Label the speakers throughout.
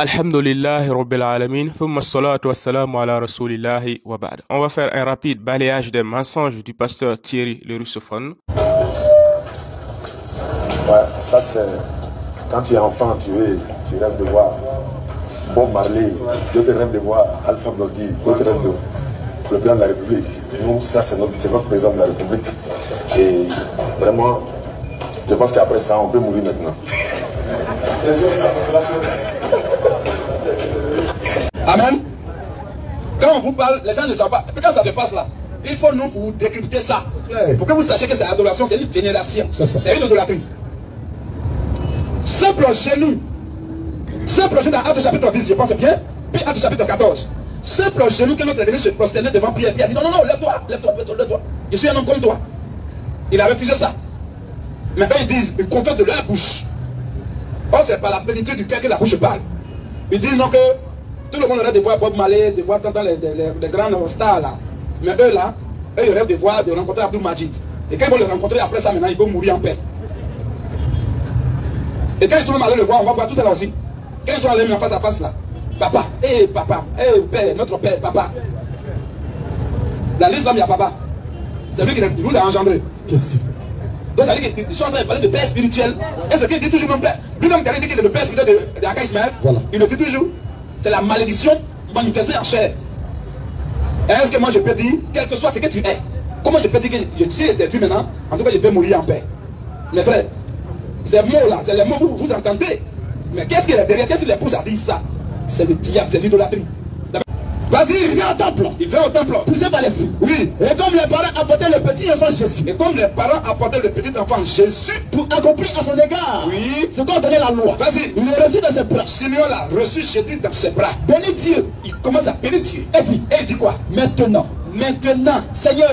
Speaker 1: Alhamdulillahi Rabbil Alamin, thumma salatu wassalamu ala rasulillahi wa ba'd. On va faire un rapide balayage des mensonges du pasteur Thierry le russophone.
Speaker 2: Ouais, ça c'est quand tu es enfant, tu rêves de voir Bob Marley, d'autres rêvent de voir Alpha Blondy, d'autres rêvent de le président de la République. Nous, ça c'est notre président de la République. Et vraiment, je pense qu'après ça, on peut mourir maintenant.
Speaker 3: Amen. Quand on vous parle, les gens ne savent pas. Quand ça se passe là, il faut nous pour décrypter ça. Pour que vous sachiez que c'est l'adoration, c'est une vénération. C'est une idolâtrie. Simple genou dans Actes chapitre 10, je pense bien, puis Actes chapitre 14. Simple genou que notre est venu se prosterner devant Pierre. Pierre dit non, lève-toi. Je suis un homme comme toi. Il a refusé ça. Mais eux ils disent, ils confessent de leur bouche. Or c'est par la plénitude du cœur que la bouche parle. Ils disent non que tout le monde rêve de voir Bob Marley, de voir tant les grands stars là. Mais eux là, eux ils rêvent de rencontrer Abdul Majid. Et quand ils vont le rencontrer après ça maintenant, ils vont mourir en paix. Et quand ils sont allés le voir, on va voir tout ça là aussi. Quand ils sont allés en face à face là, papa, père, notre père, papa. Dans l'islam il y a papa. C'est lui qui nous a engendrés. Donc ça veut dire qu'ils sont en train de parler de père spirituel. Et c'est qu'il dit toujours mon père. Lui-même quand il dit qu'il est le père spirituel de Aka Ismaël, voilà. Il le dit toujours. C'est la malédiction manifestée en chair. Est-ce que moi je peux dire, quel que soit ce que tu es, comment je peux dire que je suis tes filles maintenant, en tout cas je peux mourir en paix. Mes frères, ces mots-là, c'est les mots que vous entendez. Mais qu'est-ce qu'il y a derrière? Qu'est-ce qui les pousse à dire ça? C'est le diable, c'est l'idolâtrie. Vas-y, il vient au temple. Il vient au temple. Poussé par l'esprit. Oui. Et comme les parents apportaient le petit enfant Jésus. Et comme les parents apportaient le petit enfant Jésus. Pour accomplir à son égard. Oui. Ce qu'on donnait la loi. Vas-y. Il est reçu dans ses bras. Seigneur l'a reçu Jésus dans ses bras. Bénis Dieu. Il commence à bénir Dieu. Et il dit quoi? Maintenant, Seigneur,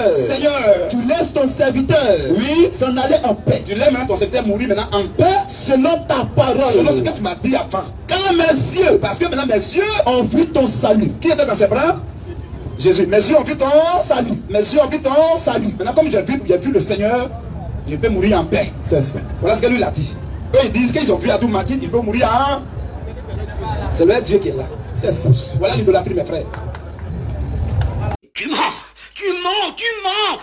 Speaker 3: tu laisses ton serviteur, oui, s'en aller en paix. Tu laisses maintenant ton serviteur mourir maintenant en paix, selon ta parole, selon ce que tu m'as dit avant. Car mes yeux, parce que maintenant mes yeux ont vu ton salut. Qui était dans ses bras? Jésus. Mes yeux ont vu ton salut. Mes yeux ont vu ton salut. Maintenant comme j'ai vu le Seigneur, je peux mourir en paix. C'est ça. Voilà ce que lui a dit. Eux ils disent qu'ils ont vu Abdul Majid, ils peuvent mourir en... C'est le Dieu qui est là. C'est ça. Voilà l'idolâtrie mes frères.
Speaker 4: Tu mens, il ment.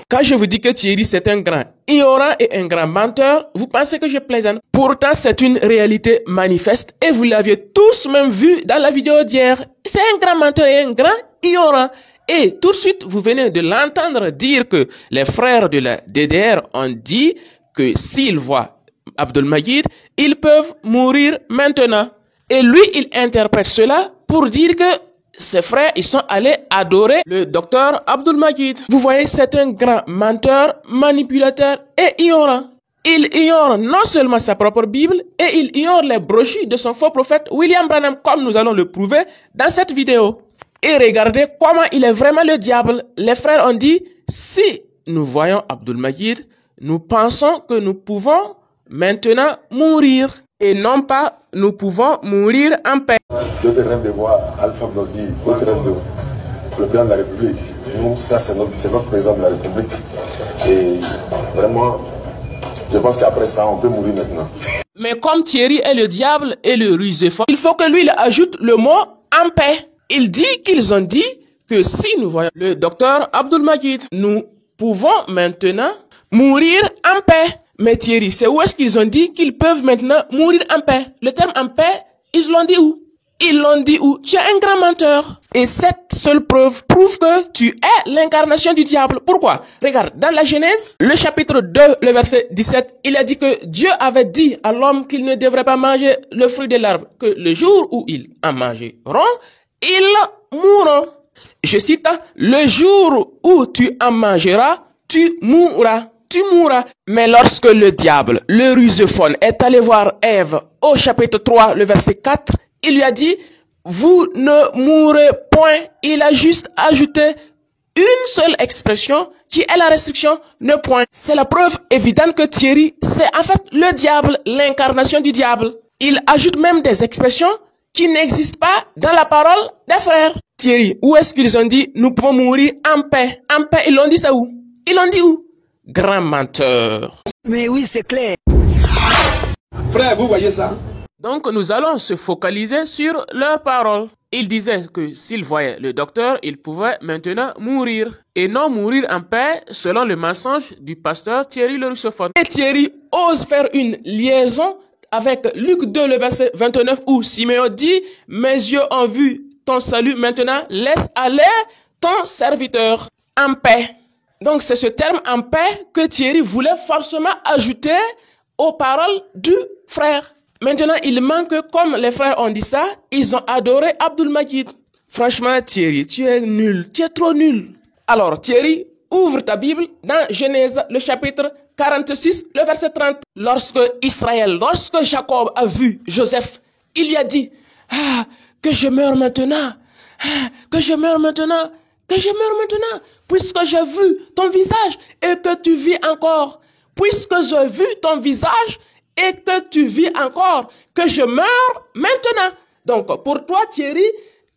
Speaker 1: Quand je vous dis que Thierry c'est un grand ignorant et un grand menteur, vous pensez que je plaisante. Pourtant c'est une réalité manifeste et vous l'aviez tous même vu dans la vidéo d'hier. C'est un grand menteur et un grand ignorant. Et tout de suite vous venez de l'entendre dire que les frères de la DDR ont dit que s'ils voient Abdul Majid, ils peuvent mourir maintenant. Et lui il interprète cela pour dire que ses frères, ils sont allés adorer le docteur Abdul Majid. Vous voyez, c'est un grand menteur, manipulateur et ignorant. Il ignore non seulement sa propre Bible, et il ignore les brochures de son faux prophète William Branham, comme nous allons le prouver dans cette vidéo. Et regardez comment il est vraiment le diable. Les frères ont dit, si nous voyons Abdul Majid, nous pensons que nous pouvons maintenant mourir. Et non pas, nous pouvons mourir en paix.
Speaker 2: D'autres rêvent de voir Alpha Blondy, d'autres rêvent de le président de la République. Nous, ça c'est notre président de la République. Et vraiment, je pense qu'après ça, on peut mourir maintenant.
Speaker 1: Mais comme Thierry est le diable et le russophone, il faut que lui, il ajoute le mot en paix. Il dit qu'ils ont dit que si nous voyons le docteur Abdul Majid, nous pouvons maintenant mourir en paix. Mais Thierry, c'est où est-ce qu'ils ont dit qu'ils peuvent maintenant mourir en paix? Le terme en paix, ils l'ont dit où? Ils l'ont dit où? Tu es un grand menteur. Et cette seule preuve prouve que tu es l'incarnation du diable. Pourquoi? Regarde, dans la Genèse, le chapitre 2, le verset 17, il a dit que Dieu avait dit à l'homme qu'il ne devrait pas manger le fruit de l'arbre, que le jour où ils en mangeront, ils mourront. Je cite, le jour où tu en mangeras, tu mourras. Tu mourras. Mais lorsque le diable, le russophone, est allé voir Ève au chapitre 3, le verset 4, il lui a dit, vous ne mourrez point. Il a juste ajouté une seule expression qui est la restriction, ne point. C'est la preuve évidente que Thierry, c'est en fait le diable, l'incarnation du diable. Il ajoute même des expressions qui n'existent pas dans la parole des frères. Thierry, où est-ce qu'ils ont dit, nous pouvons mourir en paix? En paix, ils l'ont dit ça où? Ils l'ont dit où? Grand menteur.
Speaker 4: Mais oui, c'est clair.
Speaker 3: Frère, vous voyez ça?
Speaker 1: Donc nous allons se focaliser sur leurs paroles. Ils disaient que s'ils voyaient le docteur, ils pouvaient maintenant mourir. Et non mourir en paix selon le mensonge du pasteur Thierry le russophone. Et Thierry ose faire une liaison avec Luc 2, le verset 29, où Siméon dit « Mes yeux ont vu ton salut, maintenant laisse aller ton serviteur en paix ». Donc c'est ce terme « en paix » que Thierry voulait forcément ajouter aux paroles du frère. Maintenant, il manque, comme les frères ont dit ça, ils ont adoré Abdul Majid. Franchement, Thierry, tu es nul, tu es trop nul. Alors, Thierry, ouvre ta Bible dans Genèse, le chapitre 46, le verset 30. Lorsque Jacob a vu Joseph, il lui a dit, ah, que je meure maintenant, que je meure maintenant, que je meure maintenant, puisque j'ai vu ton visage et que tu vis encore, puisque j'ai vu ton visage et que tu vis encore, que je meurs maintenant. Donc, pour toi, Thierry,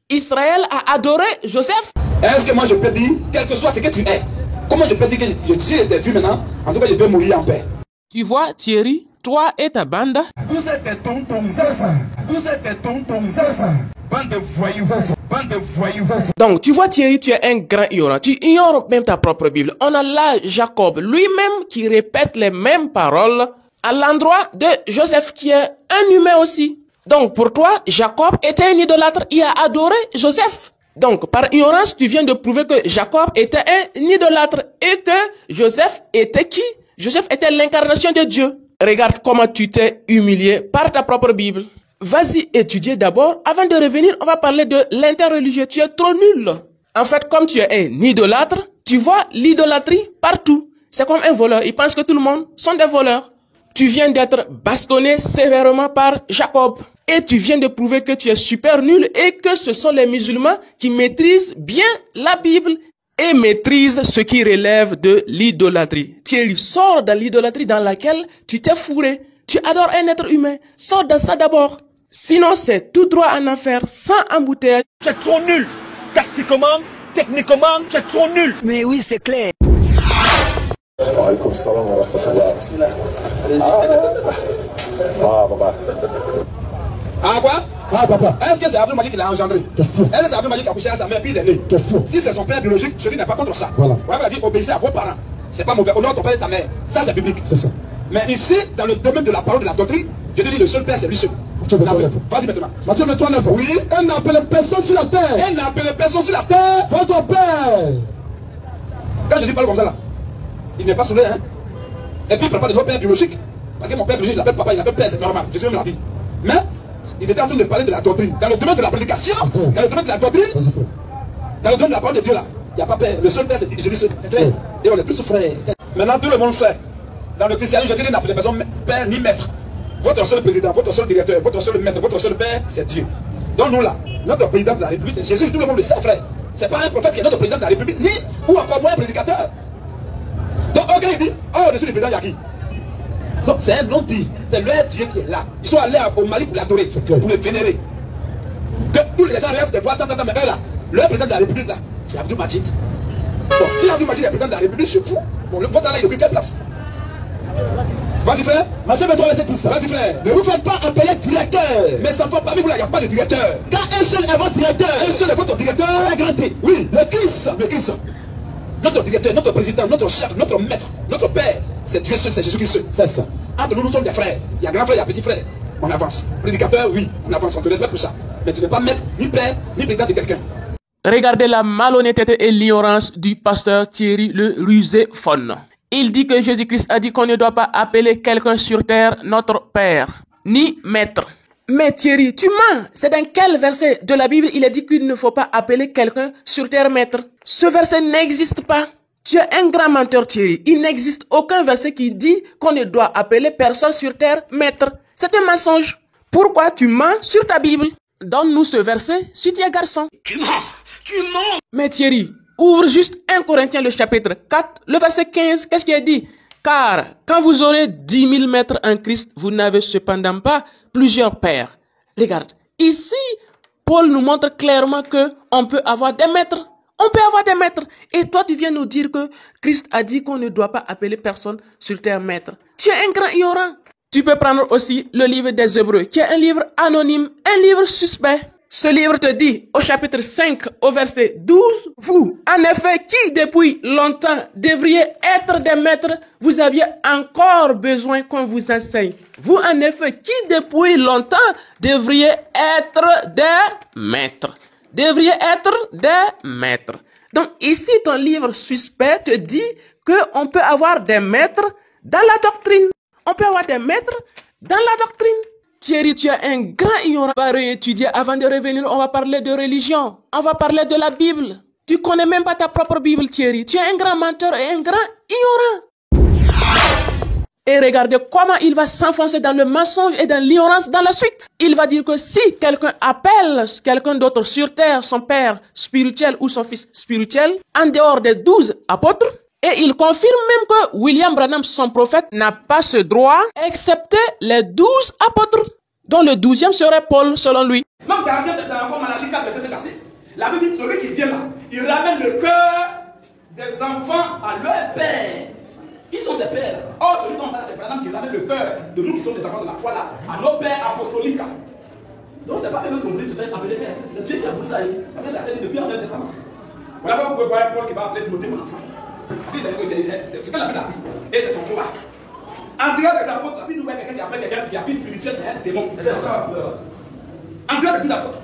Speaker 1: Israël a adoré Joseph.
Speaker 3: Est-ce que moi je peux dire, quel que soit ce que tu es, comment je peux dire que j'ai été vu maintenant, en tout cas je peux mourir en paix.
Speaker 1: Tu vois, Thierry, toi et ta bande,
Speaker 5: vous êtes des tontons, c'est ça. Vous êtes des tontons, c'est ça. Bande de voyous, bande de voyous.
Speaker 1: Donc, tu vois, Thierry, tu es un grand ignorant. Tu ignores même ta propre Bible. On a là Jacob lui-même qui répète les mêmes paroles à l'endroit de Joseph, qui est un humain aussi. Donc, pour toi, Jacob était un idolâtre. Il a adoré Joseph. Donc, par ignorance, tu viens de prouver que Jacob était un idolâtre et que Joseph était qui? Joseph était l'incarnation de Dieu. Regarde comment tu t'es humilié par ta propre Bible. Vas-y étudier d'abord. Avant de revenir, on va parler de l'interreligieux. Tu es trop nul. En fait, comme tu es un idolâtre, tu vois l'idolâtrie partout. C'est comme un voleur. Il pense que tout le monde sont des voleurs. Tu viens d'être bastonné sévèrement par Jacob. Et tu viens de prouver que tu es super nul et que ce sont les musulmans qui maîtrisent bien la Bible et maîtrisent ce qui relève de l'idolâtrie. Thierry, sors de l'idolâtrie dans laquelle tu t'es fourré. Tu adores un être humain. Sors de ça d'abord. Sinon, c'est tout droit en enfer, sans embouteillage.
Speaker 6: Tu es trop nul. Tactiquement, techniquement, tu es trop nul.
Speaker 7: Mais oui, c'est clair.
Speaker 2: Waalaikum salam wa rahmatullah. Ah, papa.
Speaker 3: Ah quoi?
Speaker 5: Ah, papa.
Speaker 3: Est-ce que c'est Abdul Majid qui l'a engendré?
Speaker 5: Question.
Speaker 3: Est-ce que c'est Abdul Majid qui a couché à sa mère puis il est né?
Speaker 5: Question.
Speaker 3: Si c'est son père biologique, je n'est pas contre ça.
Speaker 5: Voilà.
Speaker 3: On va dire obéissez à vos parents. C'est pas mauvais. Honore ton père et ta mère. Ça c'est biblique.
Speaker 5: C'est ça.
Speaker 3: Mais ici, dans le domaine de la parole de la doctrine, je te dis le seul père c'est lui seul. Vas-y maintenant.
Speaker 5: Matthieu 29.
Speaker 3: Oui.
Speaker 5: Un n'appelle personne sur la terre.
Speaker 3: Elle n'appelle personne sur la terre.
Speaker 5: Votre père.
Speaker 3: Quand je dis parle comme ça là, il n'est pas saoulé, hein. Et puis il ne parle pas de nos pères biologiques. Parce que mon père biologique, il l'appelle papa, il l'appelle père, c'est normal. Jésus me l'a dit. Mais il était en train de parler de la doctrine. Dans le domaine de la prédication, dans le domaine de la doctrine, dans le domaine de la parole de Dieu là, il n'y a pas père. Le seul père c'est Jésus, c'est clair. Et on est tous frères. Maintenant tout le monde sait. Dans le christianisme, Jésus n'appelle personne père ni maître. Votre seul président, votre seul directeur, votre seul maître, votre seul père, c'est Dieu. Donc nous là, notre président de la République, c'est Jésus, tout le monde le sait, frère. C'est pas un prophète qui est notre président de la République, ni ou encore moins un prédicateur. Donc ok, il dit, oh, au-dessus du président, il y a qui? Donc c'est un non-dit, c'est leur Dieu qui est là. Ils sont allés au Mali pour l'adorer, pour le vénérer. Que tous les gens rêvent de voir tant, mais eux là, leur président de la République là, c'est Abdul Majid. Donc si Abdul Majid est président de la République, je fous. Bon, le vote là, il occupe quelle place? Vas-y frère, Matthieu 23, verset 10. Vas-y frère, ne vous faites pas appeler directeur. Mais sans pas parmi vous là, il n'y a pas de directeur. Car un seul est votre directeur. Un seul est votre directeur. Un grand T. Oui, le Christ. Le Christ. Notre directeur, notre président, notre chef, notre maître, notre père, c'est Dieu seul, c'est Jésus-Christ seul. C'est ça. Entre nous, nous sommes des frères. Il y a grand frère, il y a petit frère. On avance. Prédicateur, oui, on avance, on te respecte pour ça. Mais tu n'es pas maître, ni père, ni président de quelqu'un.
Speaker 1: Regardez la malhonnêteté et l'ignorance du pasteur Thierry le russophone. Il dit que Jésus-Christ a dit qu'on ne doit pas appeler quelqu'un sur terre notre père, ni maître. Mais Thierry, tu mens. C'est dans quel verset de la Bible il est dit qu'il ne faut pas appeler quelqu'un sur terre maître? Ce verset n'existe pas. Tu es un grand menteur, Thierry. Il n'existe aucun verset qui dit qu'on ne doit appeler personne sur terre maître. C'est un mensonge. Pourquoi tu mens sur ta Bible? Donne-nous ce verset si tu es garçon.
Speaker 4: Tu mens. Tu mens.
Speaker 1: Mais Thierry, ouvre juste 1 Corinthiens le chapitre 4, le verset 15. Qu'est-ce qu'il est dit? Car quand vous aurez 10 000 maîtres en Christ, vous n'avez cependant pas plusieurs pères. Regarde, ici, Paul nous montre clairement qu'on peut avoir des maîtres. On peut avoir des maîtres. Et toi, tu viens nous dire que Christ a dit qu'on ne doit pas appeler personne sur terre maître. Tu es un grand ignorant. Tu peux prendre aussi le livre des Hébreux, qui est un livre anonyme, un livre suspect. Ce livre te dit, au chapitre 5, au verset 12, vous, en effet, qui depuis longtemps devriez être des maîtres, vous aviez encore besoin qu'on vous enseigne. Vous, en effet, qui depuis longtemps devriez être des maîtres. Devriez être des maîtres. Donc ici, ton livre suspect te dit qu'on peut avoir des maîtres dans la doctrine. On peut avoir des maîtres dans la doctrine. Thierry, tu es un grand ignorant. On va réétudier avant de revenir. On va parler de religion. On va parler de la Bible. Tu connais même pas ta propre Bible, Thierry. Tu es un grand menteur et un grand ignorant. Et regardez comment il va s'enfoncer dans le mensonge et dans l'ignorance dans la suite. Il va dire que si quelqu'un appelle quelqu'un d'autre sur terre, son père spirituel ou son fils spirituel, en dehors des 12 apôtres, et il confirme même que William Branham, son prophète, n'a pas ce droit, excepté les 12 apôtres, dont le 12e serait Paul, selon lui.
Speaker 3: Même dans Malachie 4, verset 5 à 6, la Bible dit, celui qui vient là, il ramène le cœur des enfants à leur père. Qui sont ses pères? Or, celui dont on parle, c'est Branham qui ramène le cœur de nous qui sommes des enfants de la foi là, à nos pères apostoliques. Donc, c'est pas eux qu'on voulait se faire appeler père. C'est Dieu qui a voulu ça ici. Parce que ça a été depuis Ancien Testament. Voilà pourquoi vous pouvez voir Paul qui va appeler Timothée mon enfant. C'est ce que la Bible a dit. Et c'est ton pouvoir. En dehors des apôtres, si nous voyons quelqu'un qui appelle quelqu'un qui a fils spirituel, c'est un démon. C'est ça. En dehors des apôtres.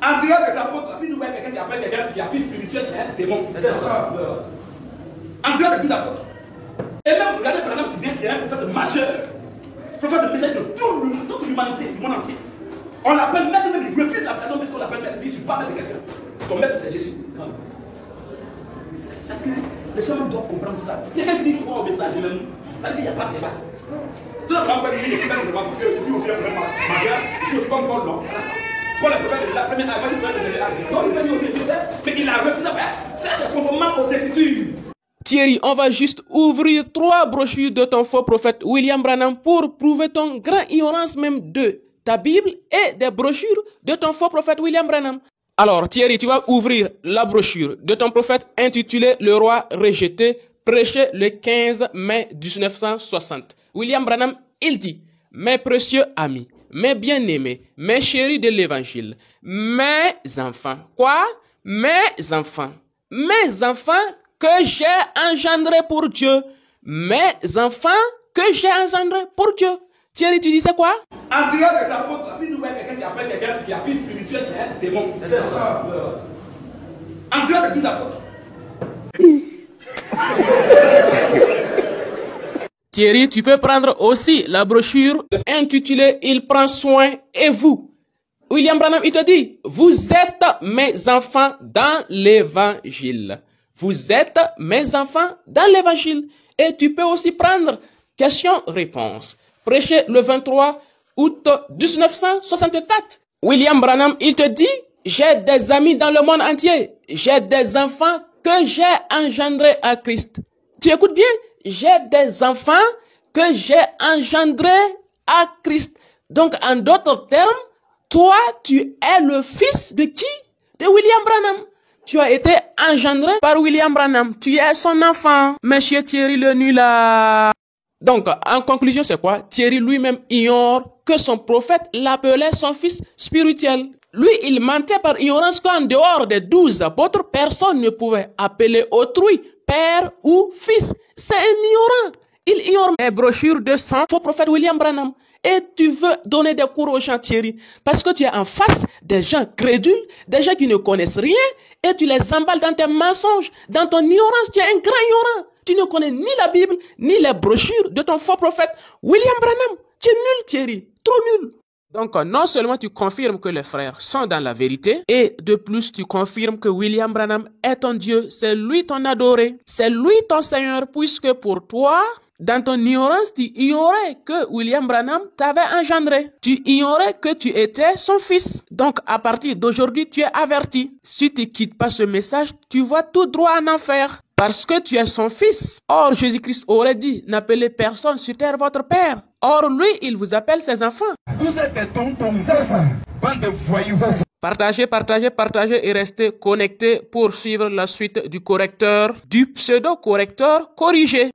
Speaker 3: En dehors des apôtres, si nous voyons quelqu'un qui appelle quelqu'un qui a fils spirituel, c'est un démon. C'est ça. En dehors des apôtres. Et même, regardez par exemple, qui vient, qui est un prophète majeur, prophète de message de toute l'humanité, du monde entier. On l'appelle maître, même il refuse la personne parce qu'on l'appelle maître. Il dit, je suis pas maître de quelqu'un. Ton maître, c'est Jésus. C'est que les gens doivent comprendre ça. Si quelqu'un dit qu'il va au message, ça veut dire qu'il n'y a pas de débat. C'est là qu'on va dire que je suis maître de débat, parce que je suis aussi un vrai mariage, je suis aussi comme Paul, non. Paul est prophète de la première année, il va dire aussi, mais il a refusé. C'est conformément aux Écritures.
Speaker 1: Thierry, on va juste ouvrir 3 brochures de ton faux prophète William Branham pour prouver ton grand ignorance même de ta Bible et des brochures de ton faux prophète William Branham. Alors Thierry, tu vas ouvrir la brochure de ton prophète intitulée Le roi rejeté, prêché le 15 mai 1960. William Branham, il dit, mes précieux amis, mes bien-aimés, mes chéris de l'évangile, mes enfants. Quoi? Mes enfants que j'ai engendrés pour Dieu. Mes enfants que j'ai engendrés pour Dieu. Thierry, tu disais quoi?
Speaker 3: En dehors des apôtres, si nous voyons quelqu'un qui appelle quelqu'un qui a fils spirituel, c'est un démon. C'est ça. En dehors des 12 apôtres.
Speaker 1: Thierry, tu peux prendre aussi la brochure intitulée Il prend soin et vous. William Branham, il te dit, vous êtes mes enfants dans l'évangile. Vous êtes mes enfants dans l'évangile. Et tu peux aussi prendre question-réponse. Prêché le 23 août 1964. William Branham, il te dit, j'ai des amis dans le monde entier. J'ai des enfants que j'ai engendrés à Christ. Tu écoutes bien? J'ai des enfants que j'ai engendrés à Christ. Donc, en d'autres termes, toi, tu es le fils de qui? De William Branham. Tu as été engendré par William Branham. Tu es son enfant. Monsieur Thierry le nul là. Donc, en conclusion, c'est quoi? Thierry lui-même ignore que son prophète l'appelait son fils spirituel. Lui, il mentait par ignorance qu'en dehors des 12 apôtres, personne ne pouvait appeler autrui père ou fils. C'est un ignorant. Il ignore les brochures de son faux prophète William Branham. Et tu veux donner des cours aux gens, Thierry, parce que tu es en face des gens crédules, des gens qui ne connaissent rien, et tu les emballes dans tes mensonges, dans ton ignorance. Tu es un grand ignorant. Tu ne connais ni la Bible, ni les brochures de ton faux prophète William Branham. Tu es nul, Thierry, trop nul. Donc, non seulement tu confirmes que les frères sont dans la vérité, et de plus, tu confirmes que William Branham est ton Dieu, c'est lui ton adoré, c'est lui ton Seigneur, puisque pour toi, dans ton ignorance, tu ignorais que William Branham t'avait engendré. Tu ignorais que tu étais son fils. Donc, à partir d'aujourd'hui, tu es averti. Si tu ne quittes pas ce message, tu vas tout droit en enfer. Parce que tu es son fils. Or, Jésus-Christ aurait dit, n'appelez personne sur terre votre père. Or, lui, il vous appelle ses enfants.
Speaker 5: Vous êtes des tontons, bande de voyous.
Speaker 1: Partagez et restez connectés pour suivre la suite du correcteur, du pseudo-correcteur corrigé.